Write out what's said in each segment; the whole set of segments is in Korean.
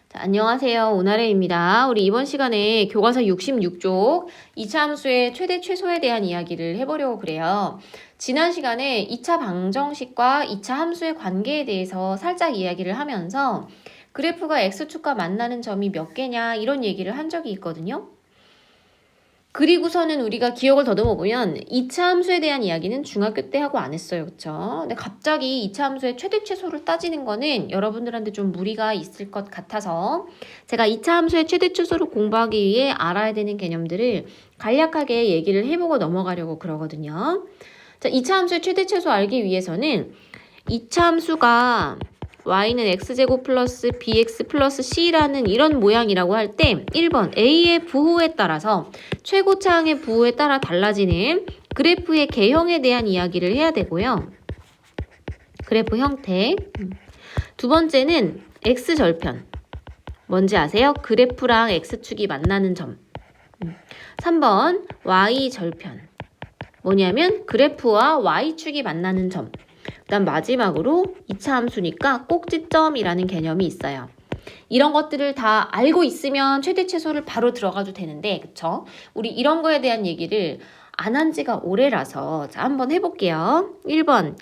자, 안녕하세요. 오나래입니다. 우리 이번 시간에 교과서 66쪽 2차 함수의 최대 최소에 대한 이야기를 해보려고 그래요. 지난 시간에 2차 방정식과 2차 함수의 관계에 대해서 살짝 이야기를 하면서 그래프가 x축과 만나는 점이 몇 개냐 이런 얘기를 한 적이 있거든요. 그리고서는 우리가 기억을 더듬어 보면 2차 함수에 대한 이야기는 중학교 때 하고 안 했어요. 그쵸? 근데 갑자기 2차 함수의 최대 최소를 따지는 거는 여러분들한테 좀 무리가 있을 것 같아서 제가 2차 함수의 최대 최소를 공부하기 위해 알아야 되는 개념들을 간략하게 얘기를 해보고 넘어가려고 그러거든요. 자, 2차 함수의 최대 최소 알기 위해서는 2차 함수가 y는 x제곱 플러스 bx 플러스 c라는 이런 모양이라고 할 때 1번 a의 부호에 따라서 최고차항의 부호에 따라 달라지는 그래프의 개형에 대한 이야기를 해야 되고요. 그래프 형태. 두 번째는 x절편. 뭔지 아세요? 그래프랑 x축이 만나는 점. 3번 y절편. 뭐냐면 그래프와 y축이 만나는 점. 그다음 마지막으로 2차 함수니까 꼭지점이라는 개념이 있어요. 이런 것들을 다 알고 있으면 최대 최소를 바로 들어가도 되는데 그쵸? 우리 이런 거에 대한 얘기를 안 한 지가 오래라서 자, 한번 해볼게요. 1번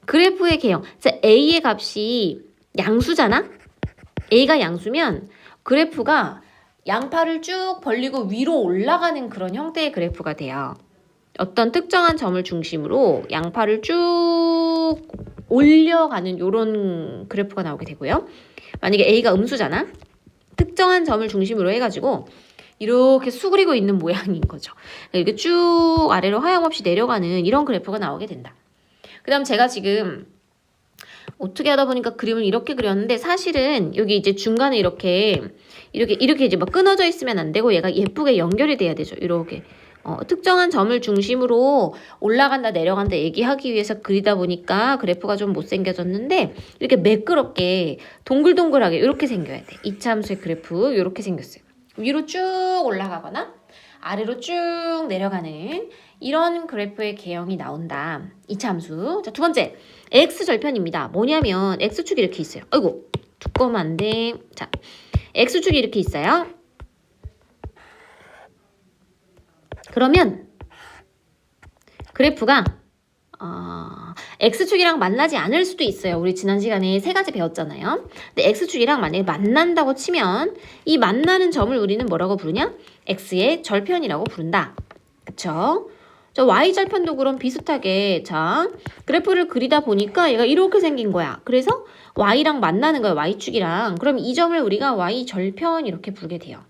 그래프의 개형. 자, A의 값이 양수잖아? A가 양수면 그래프가 양팔을 쭉 벌리고 위로 올라가는 그런 형태의 그래프가 돼요. 어떤 특정한 점을 중심으로 양팔을 쭉 올려가는 이런 그래프가 나오게 되고요. 만약에 A가 음수잖아. 특정한 점을 중심으로 해가지고 이렇게 수그리고 있는 모양인 거죠. 이렇게 쭉 아래로 하염없이 내려가는 이런 그래프가 나오게 된다. 그 다음 제가 지금 어떻게 하다 보니까 그림을 이렇게 그렸는데 사실은 여기 이제 중간에 이렇게 이제 막 끊어져 있으면 안 되고 얘가 예쁘게 연결이 돼야 되죠. 이렇게. 특정한 점을 중심으로 올라간다 내려간다 얘기하기 위해서 그리다 보니까 그래프가 좀 못생겨졌는데 이렇게 매끄럽게 동글동글하게 이렇게 생겨야 돼. 2차 함수의 그래프 이렇게 생겼어요. 위로 쭉 올라가거나 아래로 쭉 내려가는 이런 그래프의 개형이 나온다. 2차 함수. 자, 두 번째 x절편입니다. 뭐냐면 x축이 이렇게 있어요. 아이고 두꺼우면 안 돼. 자, x축이 이렇게 있어요. 그러면 그래프가 x축이랑 만나지 않을 수도 있어요. 우리 지난 시간에 세 가지 배웠잖아요. 근데 x축이랑 만약에 만난다고 치면 이 만나는 점을 우리는 뭐라고 부르냐? x의 절편이라고 부른다. 그쵸? 저 y절편도 그럼 비슷하게 자 그래프를 그리다 보니까 얘가 이렇게 생긴 거야. 그래서 y랑 만나는 거야. y축이랑. 그럼 이 점을 우리가 y절편 이렇게 부르게 돼요.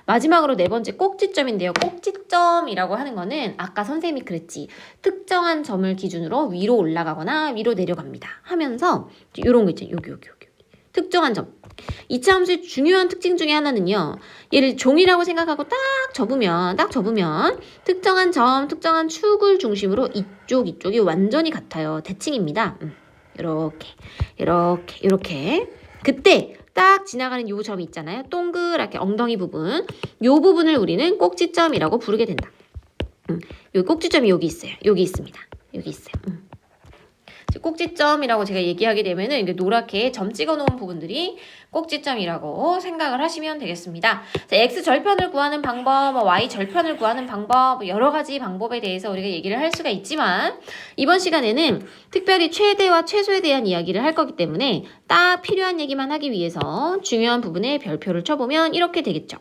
마지막으로 네 번째 꼭지점인데요. 꼭지점이라고 하는 거는 아까 선생님이 그랬지. 특정한 점을 기준으로 위로 올라가거나 위로 내려갑니다. 하면서 이런 거 있죠. 여기. 특정한 점. 2차 함수의 중요한 특징 중에 하나는요. 얘를 종이라고 생각하고 딱 접으면 특정한 점, 특정한 축을 중심으로 이쪽이 완전히 같아요. 대칭입니다. 이렇게. 그때 딱 지나가는 요 점이 있잖아요. 동그랗게 엉덩이 부분. 요 부분을 우리는 꼭지점이라고 부르게 된다. 요 꼭지점이 여기 있어요. 여기 있습니다. 여기 있어요. 꼭지점이라고 제가 얘기하게 되면은 이게 노랗게 점 찍어 놓은 부분들이 꼭지점이라고 생각을 하시면 되겠습니다. 자, x절편을 구하는 방법, y절편을 구하는 방법, 여러 가지 방법에 대해서 우리가 얘기를 할 수가 있지만 이번 시간에는 특별히 최대와 최소에 대한 이야기를 할 거기 때문에 딱 필요한 얘기만 하기 위해서 중요한 부분에 별표를 쳐보면 이렇게 되겠죠.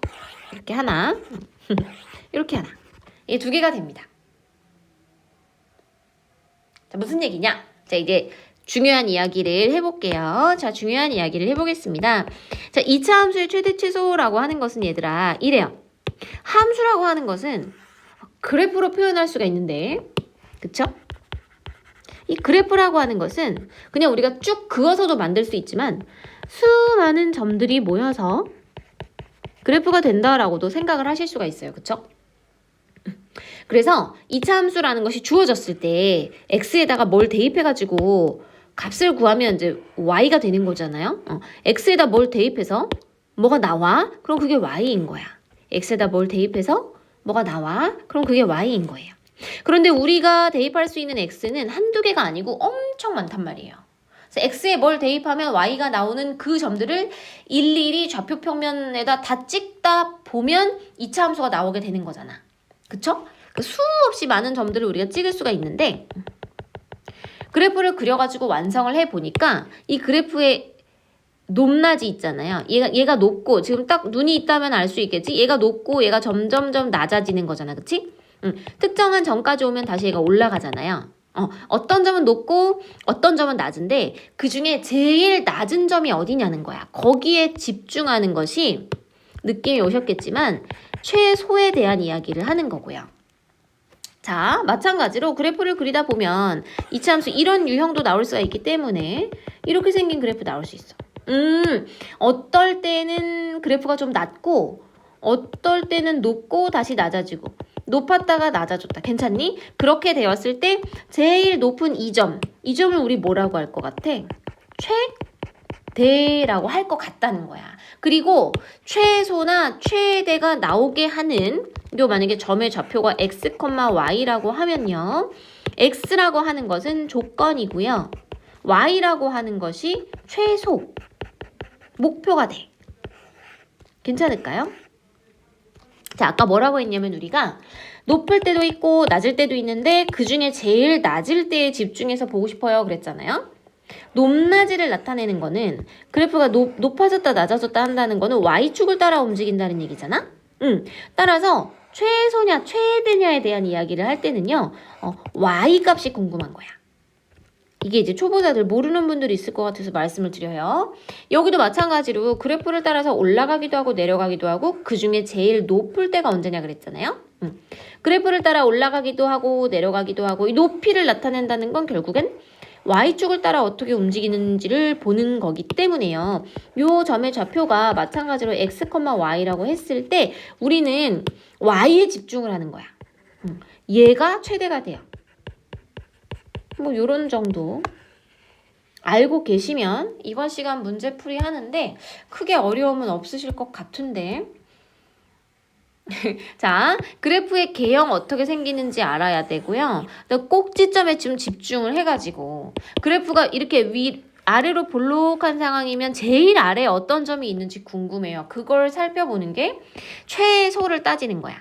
이렇게 하나, 이렇게 하나. 이게 두 개가 됩니다. 자, 무슨 얘기냐? 자, 이제 중요한 이야기를 해볼게요. 자, 중요한 이야기를 해보겠습니다. 자, 2차 함수의 최대 최소라고 하는 것은 얘들아, 이래요. 함수라고 하는 것은 그래프로 표현할 수가 있는데, 그쵸? 이 그래프라고 하는 것은 그냥 우리가 쭉 그어서도 만들 수 있지만 수많은 점들이 모여서 그래프가 된다라고도 생각을 하실 수가 있어요. 그쵸? 그래서 2차 함수라는 것이 주어졌을 때 x에다가 뭘 대입해가지고 값을 구하면 이제 y가 되는 거잖아요. x에다 뭘 대입해서 뭐가 나와? 그럼 그게 y인 거야. x에다 뭘 대입해서 뭐가 나와? 그럼 그게 y인 거예요. 그런데 우리가 대입할 수 있는 x는 한두 개가 아니고 엄청 많단 말이에요. 그래서 x에 뭘 대입하면 y가 나오는 그 점들을 일일이 좌표 평면에다 다 찍다 보면 2차 함수가 나오게 되는 거잖아. 그쵸? 수없이 많은 점들을 우리가 찍을 수가 있는데 그래프를 그려가지고 완성을 해보니까 이 그래프의 높낮이 있잖아요. 얘가 높고 지금 딱 눈이 있다면 알 수 있겠지? 얘가 높고 얘가 점점점 낮아지는 거잖아. 그치? 특정한 점까지 오면 다시 얘가 올라가잖아요. 어떤 점은 높고 어떤 점은 낮은데 그 중에 제일 낮은 점이 어디냐는 거야. 거기에 집중하는 것이 느낌이 오셨겠지만 최소에 대한 이야기를 하는 거고요. 자, 마찬가지로 그래프를 그리다 보면 이차함수 이런 유형도 나올 수가 있기 때문에 이렇게 생긴 그래프 나올 수 있어. 어떨 때는 그래프가 좀 낮고 어떨 때는 높고 다시 낮아지고 높았다가 낮아졌다. 괜찮니? 그렇게 되었을 때 제일 높은 이 점을 우리 뭐라고 할 것 같아? 최대라고 할 것 같다는 거야. 그리고 최소나 최대가 나오게 하는 요 만약에 점의 좌표가 x, y라고 하면요. x라고 하는 것은 조건이고요. y라고 하는 것이 최소, 목표가 돼. 괜찮을까요? 자, 아까 뭐라고 했냐면 우리가 높을 때도 있고 낮을 때도 있는데 그 중에 제일 낮을 때에 집중해서 보고 싶어요 그랬잖아요. 높낮이를 나타내는 거는 그래프가 높아졌다 낮아졌다 한다는 거는 y축을 따라 움직인다는 얘기잖아. 따라서 최소냐 최대냐에 대한 이야기를 할 때는요. y값이 궁금한 거야. 이게 이제 초보자들 모르는 분들이 있을 것 같아서 말씀을 드려요. 여기도 마찬가지로 그래프를 따라서 올라가기도 하고 내려가기도 하고 그 중에 제일 높을 때가 언제냐 그랬잖아요. 그래프를 따라 올라가기도 하고 내려가기도 하고 이 높이를 나타낸다는 건 결국엔 y축을 따라 어떻게 움직이는지를 보는 거기 때문에요. 요 점의 좌표가 마찬가지로 x, y라고 했을 때 우리는 y에 집중을 하는 거야. 얘가 최대가 돼요. 뭐 요런 정도 알고 계시면 이번 시간 문제풀이 하는데 크게 어려움은 없으실 것 같은데 자, 그래프의 개형 어떻게 생기는지 알아야 되고요. 꼭지점에 좀 집중을 해가지고 그래프가 이렇게 아래로 볼록한 상황이면 제일 아래에 어떤 점이 있는지 궁금해요. 그걸 살펴보는 게 최소를 따지는 거야.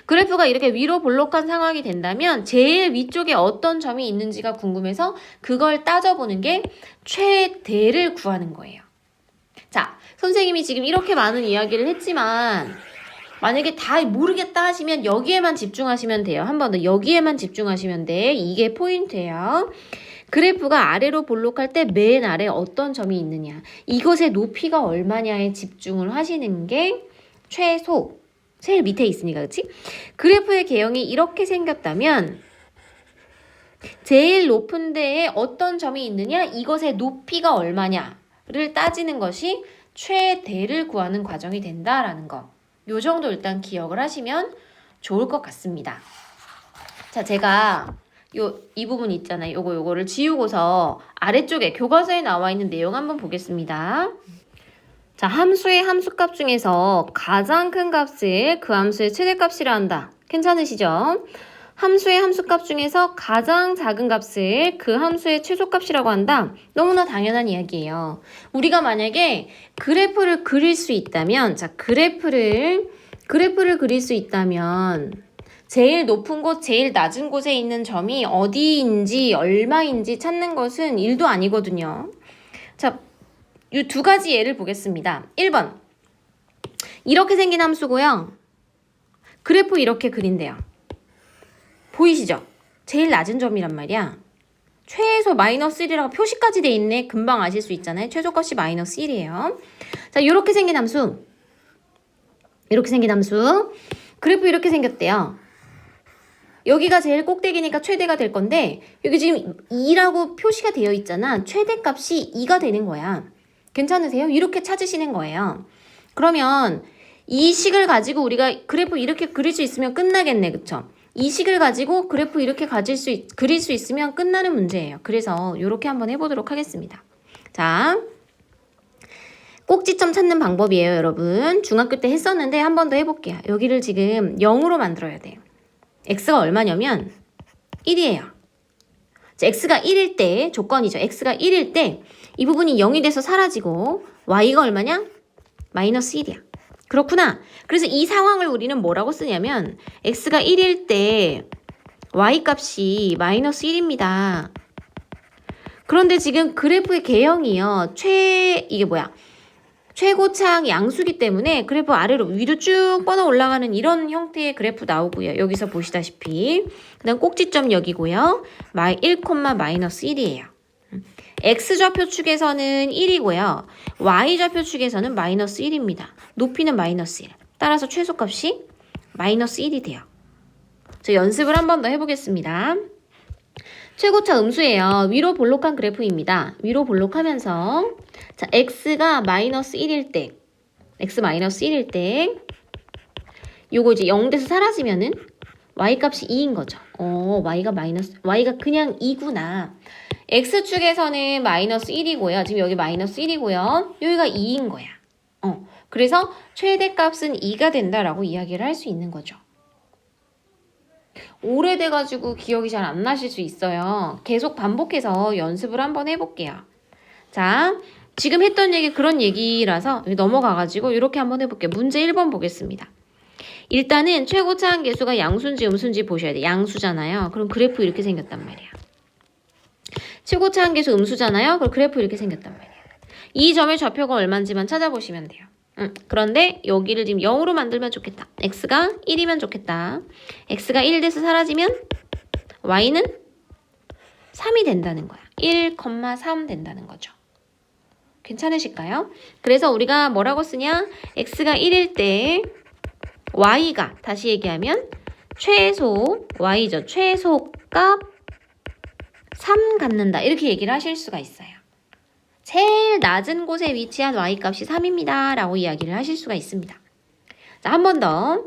그래프가 이렇게 위로 볼록한 상황이 된다면 제일 위쪽에 어떤 점이 있는지가 궁금해서 그걸 따져보는 게 최대를 구하는 거예요. 자, 선생님이 지금 이렇게 많은 이야기를 했지만 만약에 다 모르겠다 하시면 여기에만 집중하시면 돼요. 한 번 더 여기에만 집중하시면 돼. 이게 포인트예요. 그래프가 아래로 볼록할 때 맨 아래 어떤 점이 있느냐, 이것의 높이가 얼마냐에 집중을 하시는 게 최소, 제일 밑에 있으니까, 그치? 그래프의 개형이 이렇게 생겼다면 제일 높은 데에 어떤 점이 있느냐, 이것의 높이가 얼마냐를 따지는 것이 최대를 구하는 과정이 된다라는 거. 요 정도 일단 기억을 하시면 좋을 것 같습니다. 자, 제가 이 부분 있잖아요. 요거를 지우고서 아래쪽에 교과서에 나와 있는 내용 한번 보겠습니다. 자, 함수의 함수값 중에서 가장 큰 값을 그 함수의 최대값이라 한다. 괜찮으시죠? 함수의 함수값 중에서 가장 작은 값을 그 함수의 최소값이라고 한다. 너무나 당연한 이야기예요. 우리가 만약에 그래프를 그릴 수 있다면, 자, 그래프를 그릴 수 있다면 제일 높은 곳, 제일 낮은 곳에 있는 점이 어디인지 얼마인지 찾는 것은 일도 아니거든요. 자, 이 두 가지 예를 보겠습니다. 1번. 이렇게 생긴 함수고요. 그래프 이렇게 그린대요. 보이시죠? 제일 낮은 점이란 말이야. 최소 마이너스 1이라고 표시까지 돼 있네. 금방 아실 수 있잖아요. 최소값이 마이너스 1이에요. 자, 이렇게 생긴 함수. 이렇게 생긴 함수. 그래프 이렇게 생겼대요. 여기가 제일 꼭대기니까 최대가 될 건데 여기 지금 2라고 표시가 되어 있잖아. 최대값이 2가 되는 거야. 괜찮으세요? 이렇게 찾으시는 거예요. 그러면 이 식을 가지고 우리가 그래프 이렇게 그릴 수 있으면 끝나겠네. 그쵸? 이 식을 가지고 그래프 이렇게 그릴 수 있으면 끝나는 문제예요. 그래서 이렇게 한번 해보도록 하겠습니다. 자, 꼭지점 찾는 방법이에요, 여러분. 중학교 때 했었는데 한 번 더 해볼게요. 여기를 지금 0으로 만들어야 돼요. x가 얼마냐면 1이에요. 자, x가 1일 때 조건이죠. x가 1일 때 이 부분이 0이 돼서 사라지고 y가 얼마냐? 마이너스 1이야. 그렇구나. 그래서 이 상황을 우리는 뭐라고 쓰냐면 x가 1일 때 y 값이 마이너스 1입니다. 그런데 지금 그래프의 개형이요. 이게 뭐야? 최고차항 양수기 때문에 그래프 아래로 위로 쭉 뻗어 올라가는 이런 형태의 그래프 나오고요. 여기서 보시다시피 그 다음 꼭지점 여기고요. 1, 마이너스 1이에요. x좌표 축에서는 1이고요. y좌표 축에서는 마이너스 1입니다. 높이는 마이너스 1. 따라서 최소값이 마이너스 1이 돼요. 저 연습을 한 번 더 해보겠습니다. 최고차 음수예요. 위로 볼록한 그래프입니다. 위로 볼록하면서 자, x가 마이너스 1일 때 x 마이너스 1일 때 요거 이제 0돼서 사라지면은 y값이 2인 거죠. y가 그냥 2구나. x축에서는 마이너스 1이고요. 지금 여기 마이너스 1이고요. 여기가 2인 거야. 그래서 최대값은 2가 된다라고 이야기를 할 수 있는 거죠. 오래돼가지고 기억이 잘 안 나실 수 있어요. 계속 반복해서 연습을 한번 해볼게요. 자, 지금 했던 얘기 그런 얘기라서 넘어가가지고 이렇게 한번 해볼게요. 문제 1번 보겠습니다. 일단은 최고차항 계수가 양수인지 음수인지 보셔야 돼요. 양수잖아요. 그럼 그래프 이렇게 생겼단 말이야. 최고차항 계수 음수잖아요. 그럼 그래프 이렇게 생겼단 말이야. 이 점의 좌표가 얼마인지만 찾아보시면 돼요. 그런데 여기를 지금 0으로 만들면 좋겠다. x가 1이면 좋겠다. x가 1 돼서 사라지면 y는 3이 된다는 거야. 1,3 된다는 거죠. 괜찮으실까요? 그래서 우리가 뭐라고 쓰냐? x가 1일 때 y가 다시 얘기하면 최소 y죠. 최소값 3 갖는다. 이렇게 얘기를 하실 수가 있어요. 제일 낮은 곳에 위치한 y값이 3입니다. 라고 이야기를 하실 수가 있습니다. 자, 한 번 더.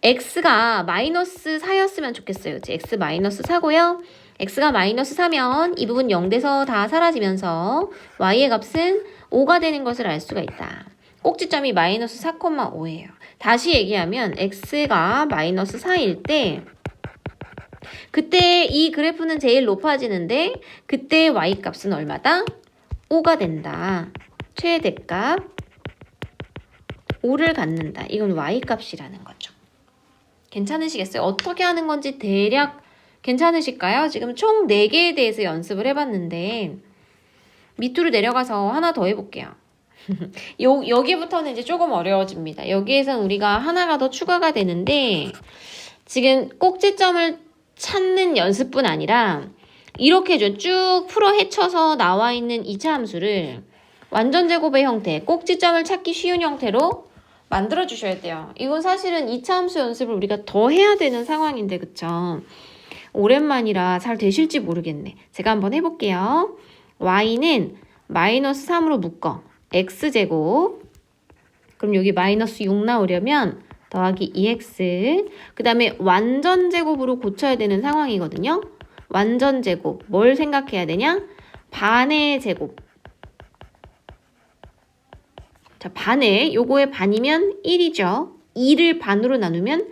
x가 마이너스 4였으면 좋겠어요. x 마이너스 4고요. x가 마이너스 4면 이 부분 0돼서 다 사라지면서 y의 값은 5가 되는 것을 알 수가 있다. 꼭지점이 마이너스 4,5예요. 다시 얘기하면 x가 마이너스 4일 때 그때 이 그래프는 제일 높아지는데 그때 y값은 얼마다? 5가 된다. 최대값 5를 갖는다. 이건 y값이라는 거죠. 괜찮으시겠어요? 어떻게 하는 건지 대략 괜찮으실까요? 지금 총 4개에 대해서 연습을 해봤는데 밑으로 내려가서 하나 더 해볼게요. 여기부터는 이제 조금 어려워집니다. 여기에선 우리가 하나가 더 추가가 되는데 지금 꼭지점을 찾는 연습뿐 아니라 이렇게 쭉 풀어 헤쳐서 나와 있는 2차 함수를 완전 제곱의 형태, 꼭지점을 찾기 쉬운 형태로 만들어 주셔야 돼요. 이건 사실은 2차 함수 연습을 우리가 더 해야 되는 상황인데 그쵸? 오랜만이라 잘 되실지 모르겠네. 제가 한번 해볼게요. y는 마이너스 3으로 묶어. x제곱. 그럼 여기 마이너스 6 나오려면 더하기 2x. 그 다음에 완전 제곱으로 고쳐야 되는 상황이거든요. 완전 제곱. 뭘 생각해야 되냐? 반의 제곱. 자, 반에 요거의 반이면 1이죠. 2를 반으로 나누면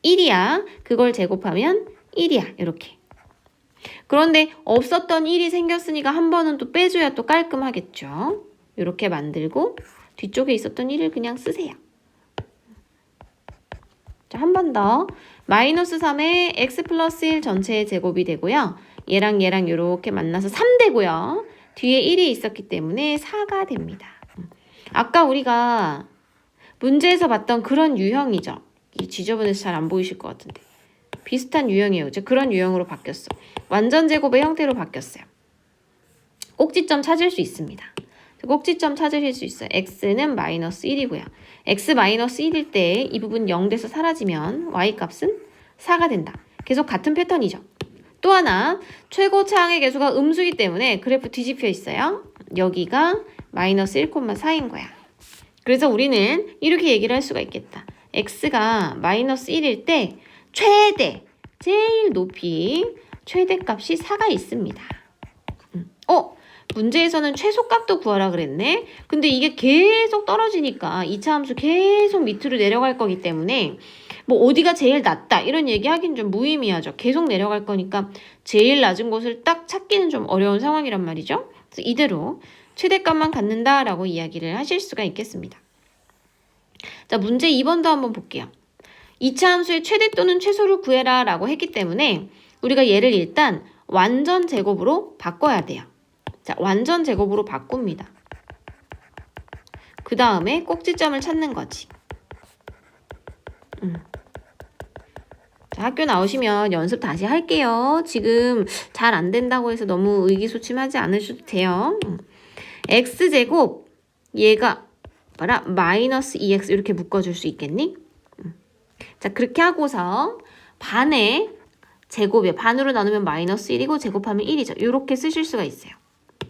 1이야. 그걸 제곱하면 1이야. 이렇게. 그런데 없었던 1이 생겼으니까 한 번은 또 빼줘야 또 깔끔하겠죠. 이렇게 만들고 뒤쪽에 있었던 1을 그냥 쓰세요. 자, 한 번 더. 마이너스 3에 x 플러스 1 전체의 제곱이 되고요. 얘랑 이렇게 만나서 3 되고요. 뒤에 1이 있었기 때문에 4가 됩니다. 아까 우리가 문제에서 봤던 그런 유형이죠. 이 지저분해서 잘 안 보이실 것 같은데. 비슷한 유형이에요. 이제 그런 유형으로 바뀌었어. 완전 제곱의 형태로 바뀌었어요. 꼭지점 찾을 수 있습니다. 꼭지점 찾으실 수 있어요. x는 마이너스 1이고요. x 마이너스 1일 때 이 부분 0돼서 사라지면 y값은 4가 된다. 계속 같은 패턴이죠. 또 하나, 최고차항의 계수가 음수이기 때문에 그래프 뒤집혀 있어요. 여기가 마이너스 1,4인 거야. 그래서 우리는 이렇게 얘기를 할 수가 있겠다. x가 마이너스 1일 때 제일 높이 최대값이 4가 있습니다. 문제에서는 최소값도 구하라 그랬네. 근데 이게 계속 떨어지니까 2차 함수 계속 밑으로 내려갈 거기 때문에 뭐 어디가 제일 낮다 이런 얘기하기는 좀 무의미하죠. 계속 내려갈 거니까 제일 낮은 곳을 딱 찾기는 좀 어려운 상황이란 말이죠. 그래서 이대로 최대값만 갖는다라고 이야기를 하실 수가 있겠습니다. 자, 문제 2번도 한번 볼게요. 2차 함수의 최대 또는 최소를 구해라 라고 했기 때문에 우리가 얘를 일단 완전 제곱으로 바꿔야 돼요. 자, 완전 제곱으로 바꿉니다. 그 다음에 꼭지점을 찾는 거지. 자, 학교 나오시면 연습 다시 할게요. 지금 잘 안 된다고 해서 너무 의기소침하지 않으셔도 돼요. x제곱 얘가 뭐라? 마이너스 2x 이렇게 묶어줄 수 있겠니? 자, 그렇게 하고서 반에 제곱이에요. 반으로 나누면 마이너스 1이고 제곱하면 1이죠. 이렇게 쓰실 수가 있어요.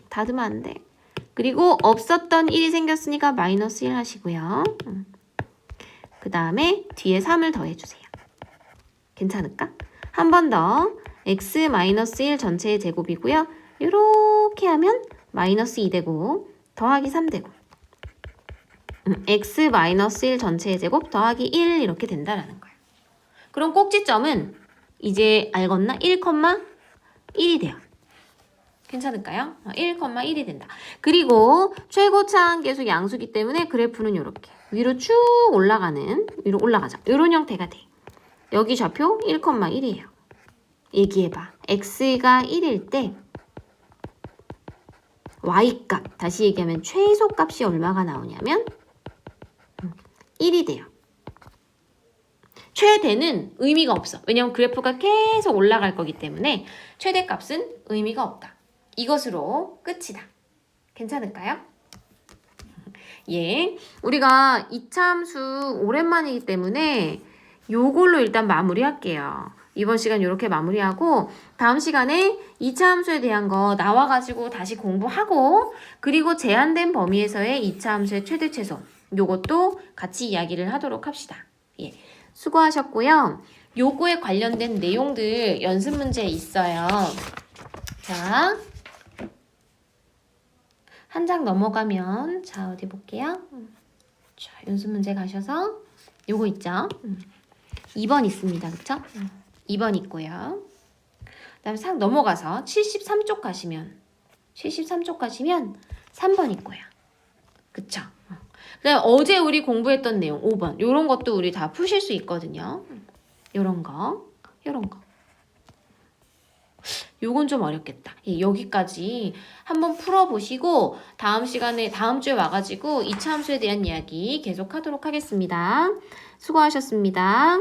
다듬으면 안 돼. 그리고 없었던 1이 생겼으니까 마이너스 1 하시고요. 그 다음에 뒤에 3을 더해주세요. 괜찮을까? 한 번 더 x 마이너스 1 전체의 제곱이고요. 이렇게 하면 마이너스 2 되고 더하기 3 되고 x 마이너스 1 전체의 제곱 더하기 1 이렇게 된다라는 거예요. 그럼 꼭지점은 이제 알겠나? 1,1이 돼요. 괜찮을까요? 1,1이 된다. 그리고 최고차항계수 양수기 때문에 그래프는 이렇게 위로 쭉 올라가는, 위로 올라가죠. 이런 형태가 돼. 여기 좌표 1,1이에요. 얘기해봐. x가 1일 때 y값, 다시 얘기하면 최소값이 얼마가 나오냐면 1이 돼요. 최대는 의미가 없어. 왜냐면 그래프가 계속 올라갈 거기 때문에 최대값은 의미가 없다. 이것으로 끝이다. 괜찮을까요? 예, 우리가 2차 함수 오랜만이기 때문에 요걸로 일단 마무리할게요. 이번 시간 이렇게 마무리하고 다음 시간에 2차 함수에 대한 거 나와가지고 다시 공부하고 그리고 제한된 범위에서의 2차 함수의 최대 최소 요것도 같이 이야기를 하도록 합시다. 예, 수고하셨고요. 요거에 관련된 내용들 연습 문제 있어요. 자, 한 장 넘어가면 자 어디 볼게요. 자, 연습 문제 가셔서 요거 있죠. 2번 있습니다. 그쵸? 2번 있고요. 그 다음에 싹 넘어가서 73쪽 가시면 3번 있고요. 그쵸? 그 다음에 어제 우리 공부했던 내용 5번 요런 것도 우리 다 푸실 수 있거든요. 요런 거. 요건 좀 어렵겠다. 예, 여기까지 한번 풀어보시고 다음 시간에 다음 주에 와가지고 2차 함수에 대한 이야기 계속하도록 하겠습니다. 수고하셨습니다.